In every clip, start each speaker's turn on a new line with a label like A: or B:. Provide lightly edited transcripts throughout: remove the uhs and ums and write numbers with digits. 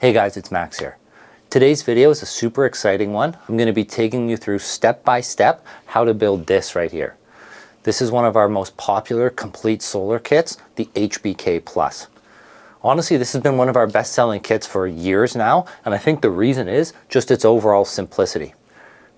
A: Hey guys, it's Max here. Today's video is a super exciting one. I'm going to be taking you through step by step how to build this right here. This is one of our most popular complete solar kits, the HBK Plus. Honestly, this has been one of our best selling kits for years now, and I think the reason is just its overall simplicity.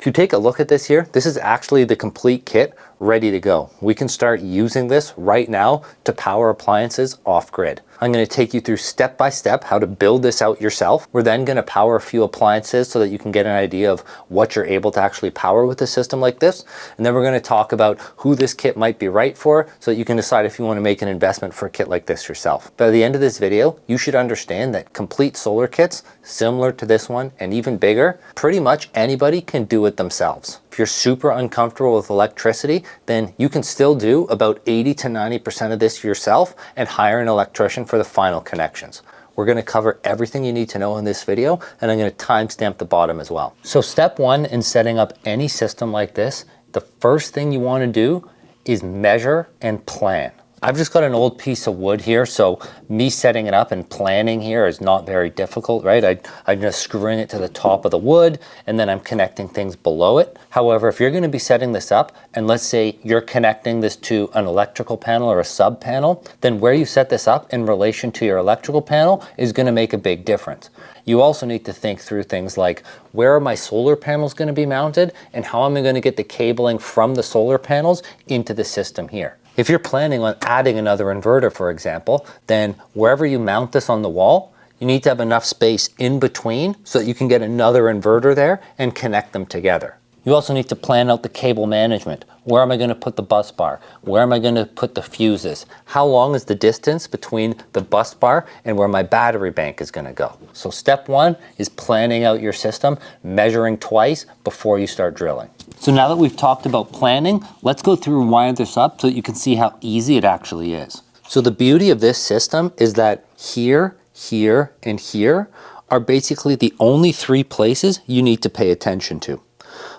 A: If you take a look at this here, this is actually the complete kit ready to go. We can start using this right now to power appliances off grid. I'm going to take you through step by step how to build this out yourself. We're then going to power a few appliances so that you can get an idea of what you're able to actually power with a system like this. And then we're going to talk about who this kit might be right for so that you can decide if you want to make an investment for a kit like this yourself. By the end of this video, you should understand that complete solar kits, similar to this one and even bigger, pretty much anybody can do it themselves. If you're super uncomfortable with electricity, then you can still do about 80 to 90% of this yourself and hire an electrician for the final connections. We're going to cover everything you need to know in this video, and I'm going to timestamp the bottom as well. So step one in setting up any system like this, the first thing you want to do is measure and plan. I've just got an old piece of wood here, so me setting it up and planning here is not very difficult, right? I'm just screwing it to the top of the wood, and then I'm connecting things below it. However, if you're going to be setting this up, and let's say you're connecting this to an electrical panel or a sub panel, then where you set this up in relation to your electrical panel is going to make a big difference. You also need to think through things like, where are my solar panels going to be mounted, and how am I going to get the cabling from the solar panels into the system here? If you're planning on adding another inverter, for example, then wherever you mount this on the wall, you need to have enough space in between so that you can get another inverter there and connect them together. You also need to plan out the cable management. Where am I going to put the bus bar? Where am I going to put the fuses? How long is the distance between the bus bar and where my battery bank is going to go? So step one is planning out your system, measuring twice before you start drilling. So now that we've talked about planning, let's go through and wire this up so that you can see how easy it actually is. So the beauty of this system is that here, here, and here are basically the only three places you need to pay attention to.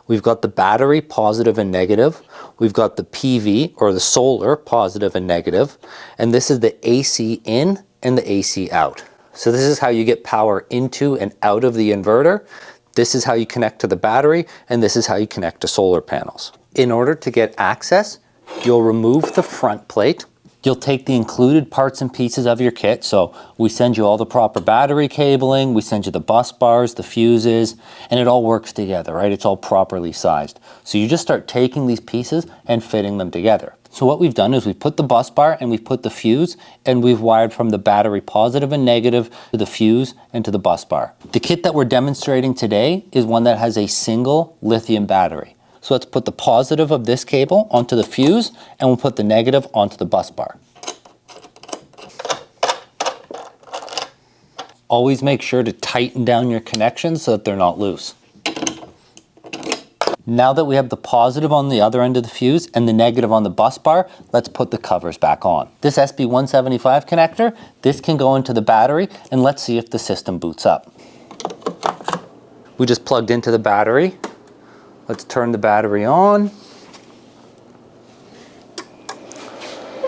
A: We've got the battery, positive and negative. We've got the PV, or the solar, positive and negative. And this is the AC in and the AC out. So this is how you get power into and out of the inverter. This is how you connect to the battery, and this is how you connect to solar panels. In order to get access, you'll remove the front plate. You'll take the included parts and pieces of your kit. So we send you all the proper battery cabling, we send you the bus bars, the fuses, and it all works together, right? It's all properly sized. So you just start taking these pieces and fitting them together. So what we've done is we put the bus bar and we've put the fuse, and we've wired from the battery positive and negative to the fuse and to the bus bar. The kit that we're demonstrating today is one that has a single lithium battery. So let's put the positive of this cable onto the fuse, and we'll put the negative onto the bus bar. Always make sure to tighten down your connections so that they're not loose. Now that we have the positive on the other end of the fuse and the negative on the bus bar, let's put the covers back on. This SB175 connector, this can go into the battery, and let's see if the system boots up. We just plugged into the battery. Let's turn the battery on.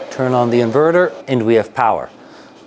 A: Turn on the inverter, and we have power.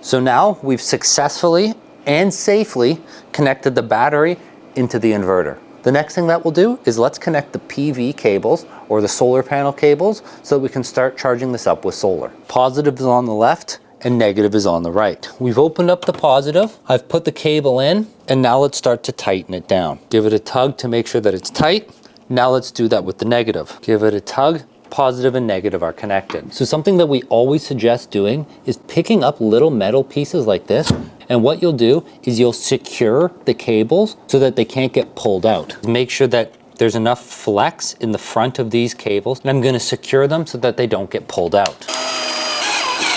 A: So now we've successfully and safely connected the battery into the inverter. The next thing that we'll do is let's connect the PV cables, or the solar panel cables, so that we can start charging this up with solar. Positive is on the left and negative is on the right. We've opened up the positive, I've put the cable in, and now let's start to tighten it down. Give it a tug to make sure that it's tight. Now let's do that with the negative. Give it a tug. Positive and negative are connected. So something that we always suggest doing is picking up little metal pieces like this, and what you'll do is you'll secure the cables so that they can't get pulled out. Make sure that there's enough flex in the front of these cables, and I'm going to secure them so that they don't get pulled out.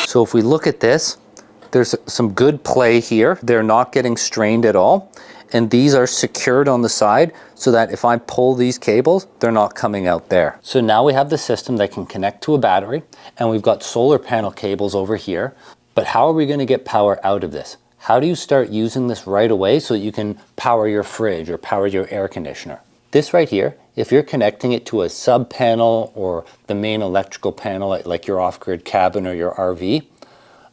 A: So if we look at this, there's some good play here. They're not getting strained at all. And these are secured on the side so that if I pull these cables, they're not coming out there. So now we have the system that can connect to a battery, and we've got solar panel cables over here. But how are we going to get power out of this? How do you start using this right away so that you can power your fridge or power your air conditioner? This right here, if you're connecting it to a sub panel or the main electrical panel, like your off-grid cabin or your RV,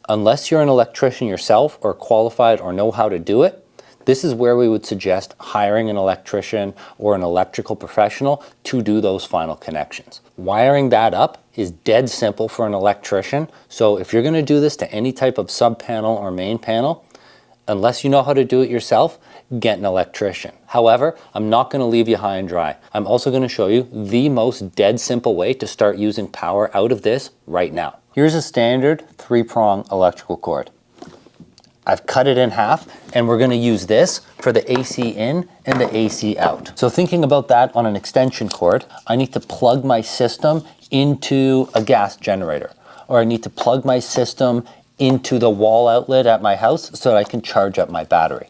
A: unless you're an electrician yourself or qualified or know how to do it, This is where we would suggest hiring an electrician or an electrical professional to do those final connections. Wiring that up is dead simple for an electrician. So if you're going to do this to any type of sub panel or main panel, unless you know how to do it yourself, get an electrician. However, I'm not going to leave you high and dry. I'm also going to show you the most dead simple way to start using power out of this right now. Here's a standard 3-prong electrical cord. I've cut it in half, and we're going to use this for the AC in and the AC out. So thinking about that on an extension cord, I need to plug my system into a gas generator, or I need to plug my system into the wall outlet at my house so that I can charge up my battery.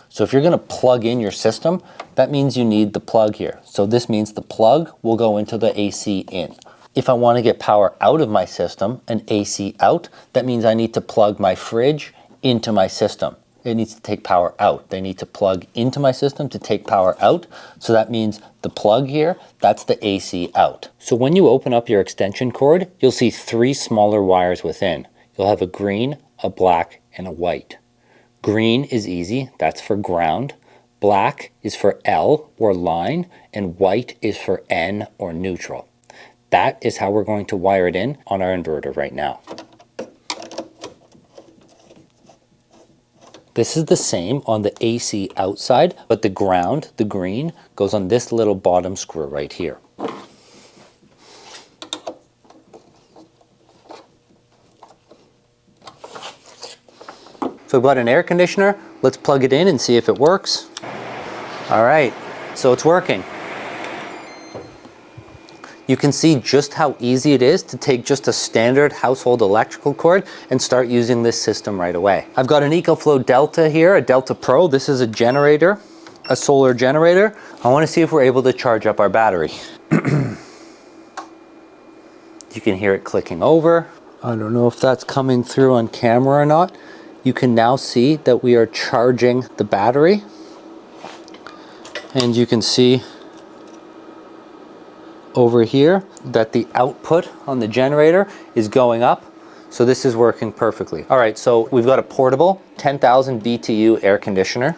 A: So if you're going to plug in your system, that means you need the plug here. So this means the plug will go into the AC in. If I want to get power out of my system, an AC out, that means I need to plug my fridge into my system. It needs to take power out. They need to plug into my system to take power out. So that means the plug here, that's the AC out. So when you open up your extension cord, you'll see 3 smaller wires within. You'll have a green, a black, and a white. Green is easy, that's for ground. Black is for L or line, and white is for N or neutral. That is how we're going to wire it in on our inverter right now. This is the same on the AC outside, but the ground, the green, goes on this little bottom screw right here. So we've got an air conditioner. Let's plug it in and see if it works. All right, so it's working. You can see just how easy it is to take just a standard household electrical cord and start using this system right away. I've got an EcoFlow Delta here, a Delta Pro. This is a generator, a solar generator. I want to see if we're able to charge up our battery. You can hear it clicking over. I don't know if that's coming through on camera or not. You can now see that we are charging the battery. And you can see over here that the output on the generator is going up. So this is working perfectly. All right, so we've got a portable 10,000 BTU air conditioner.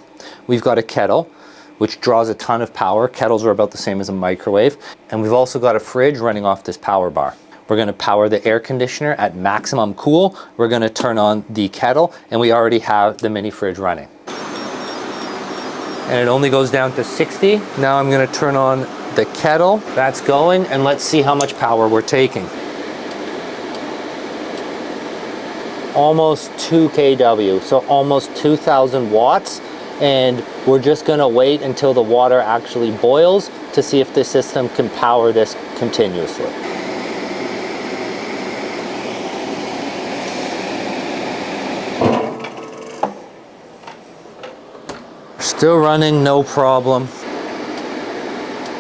A: We've got a kettle, which draws a ton of power. Kettles are about the same as a microwave. And we've also got a fridge running off this power bar. We're gonna power the air conditioner at maximum cool. We're gonna turn on the kettle, and we already have the mini fridge running. And it only goes down to 60. Now I'm gonna turn on the kettle. That's going, and let's see how much power we're taking. Almost 2 kW, so almost 2,000 watts. And we're just gonna wait until the water actually boils to see if the system can power this continuously. Still running, no problem.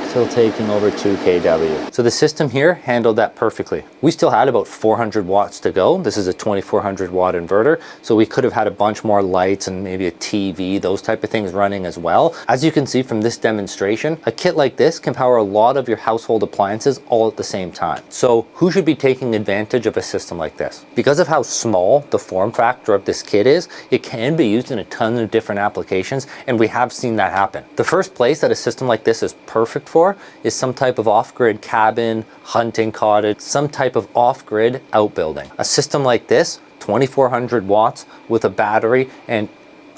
A: Still taking over 2 kW. So the system here handled that perfectly. We still had about 400 watts to go. This is a 2400 watt inverter. So we could have had a bunch more lights and maybe a TV, those type of things running as well. As you can see from this demonstration, a kit like this can power a lot of your household appliances all at the same time. So who should be taking advantage of a system like this? Because of how small the form factor of this kit is, it can be used in a ton of different applications, and we have seen that happen. The first place that a system like this is perfect for is some type of off-grid cabin, hunting cottage, some type of off-grid outbuilding. A system like this, 2400 watts with a battery and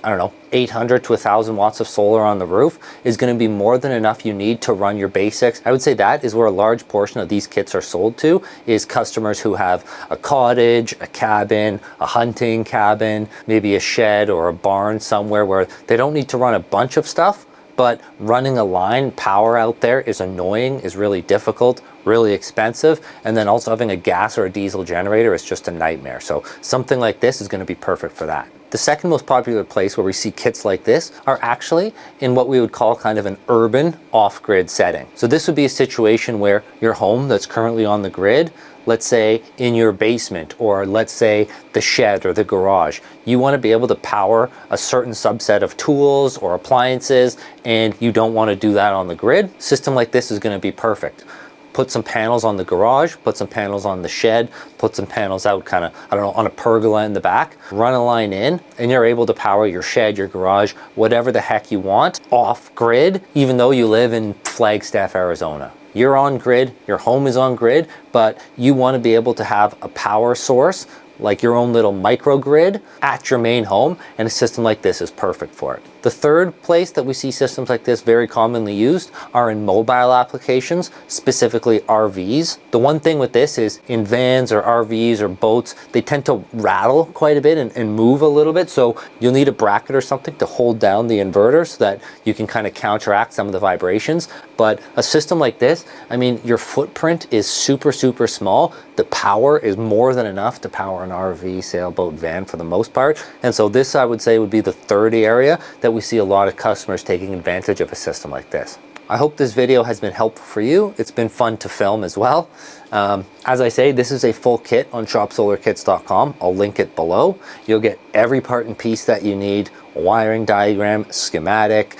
A: I don't know, 800 to 1,000 watts of solar on the roof is going to be more than enough you need to run your basics. I would say that is where a large portion of these kits are sold to, is customers who have a cottage, a cabin, a hunting cabin, maybe a shed or a barn somewhere where they don't need to run a bunch of stuff, but running a line power out there is annoying, is really difficult, really expensive, and then also having a gas or a diesel generator is just a nightmare. So something like this is going to be perfect for that. The second most popular place where we see kits like this are actually in what we would call kind of an urban off-grid setting. So this would be a situation where your home that's currently on the grid, let's say in your basement, or let's say the shed or the garage, you want to be able to power a certain subset of tools or appliances, and you don't want to do that on the grid. A system like this is going to be perfect. put some panels on the garage, put some panels on the shed, put some panels out kind of, I don't know, on a pergola in the back, run a line in, and you're able to power your shed, your garage, whatever the heck you want, off grid, even though you live in Flagstaff, Arizona. You're on grid, your home is on grid, but you want to be able to have a power source, like your own little microgrid at your main home, and a system like this is perfect for it. The third place that we see systems like this very commonly used are in mobile applications, specifically RVs. The one thing with this is in vans or RVs or boats, they tend to rattle quite a bit and move a little bit. So you'll need a bracket or something to hold down the inverter so that you can kind of counteract some of the vibrations. But a system like this, I mean, your footprint is super, super small. The power is more than enough to power an RV, sailboat, van for the most part. And so this, I would say, would be the third area that we see a lot of customers taking advantage of a system like this. I hope this video has been helpful for you. It's been fun to film as well. As I say, this is a full kit on shopsolarkits.com. I'll link it below. You'll get every part and piece that you need, wiring diagram, schematic.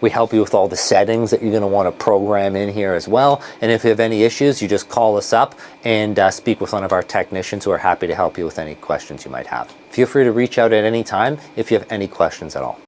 A: We help you with all the settings that you're going to want to program in here as well. And if you have any issues, you just call us up and speak with one of our technicians who are happy to help you with any questions you might have. Feel free to reach out at any time if you have any questions at all.